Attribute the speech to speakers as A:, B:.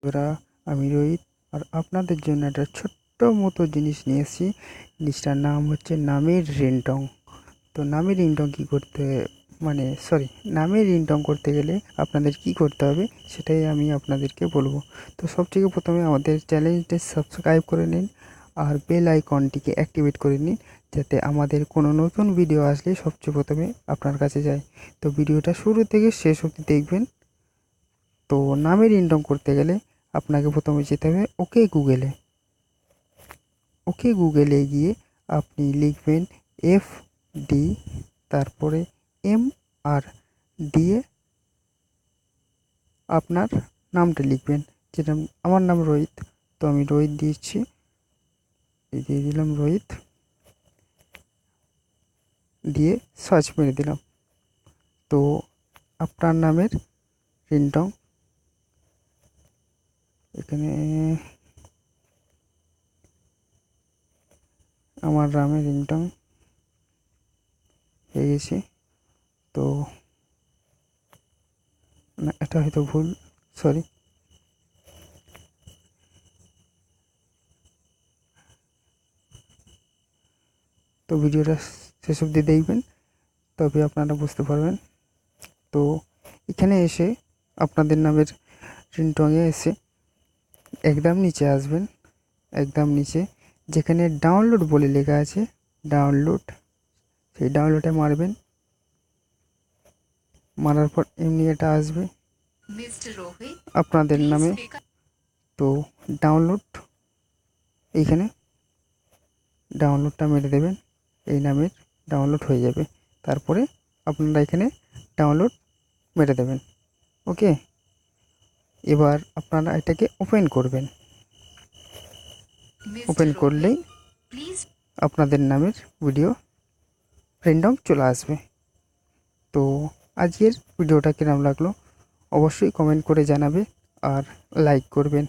A: বন্ধুরা, আমি রোহিত আর আপনাদের জন্য একটা ছোট্ট মতো জিনিস নিয়ে এসেছি। জিনিসটার নাম হচ্ছে নামের রিংটং। তো নামের রিংটং কী করতে নামের রিংটং করতে গেলে আপনাদের কি করতে হবে সেটাই আমি আপনাদেরকে বলবো। তো সবথেকে প্রথমে আমাদের চ্যানেলটি সাবস্ক্রাইব করে নিন আর বেল আইকনটিকে অ্যাক্টিভেট করে নিন, যাতে আমাদের কোনো নতুন ভিডিও আসলে সবচেয়ে প্রথমে আপনার কাছে যায়। তো ভিডিওটা শুরু থেকে শেষ অবধি দেখবেন। তো নামের রিংটং করতে গেলে আপনাকে প্রথমে যেতে হবে ওকে গুগলে গিয়ে আপনি লিখবেন FD, তারপরে MR দিয়ে আপনার নামটা লিখবেন। যেটা আমার নাম রোহিত, তো আমি রোহিত দিচ্ছি, দিয়ে দিলাম রোহিত, দিয়ে সার্চ মেরে দিলাম। তো আপনার নামের রিংটং এখানে আমার নামের রিংটং হয়ে গেছে। তো না, এটা হয়তো ভুল, সরি। তো ভিডিওটা শেষ অবধি দেখবেন, তবে আপনারা বুঝতে পারবেন। তো এখানে এসে আপনাদের নামের রিংটংয়ে এসে একদম নিচে আসবেন, একদম নিচে যেখানে ডাউনলোড বলে লেখা আছে, ডাউনলোড, সেই ডাউনলোডে মারবেন। মারার পর এমনি এটা আসবে আপনাদের নামে। তো ডাউনলোড, এইখানে ডাউনলোডটা মেরে দেবেন, এই নামের ডাউনলোড হয়ে যাবে। তারপরে আপনারা এখানে ডাউনলোড মেরে দেবেন। ওকে, এবার আপনারা এটাকে ওপেন করবেন। ওপেন করলেই আপনাদের নামের ভিডিও রিংটং চলে আসবে। তো আজকের ভিডিওটা কিরম লাগলো অবশ্যই কমেন্ট করে জানাবে আর লাইক করবেন।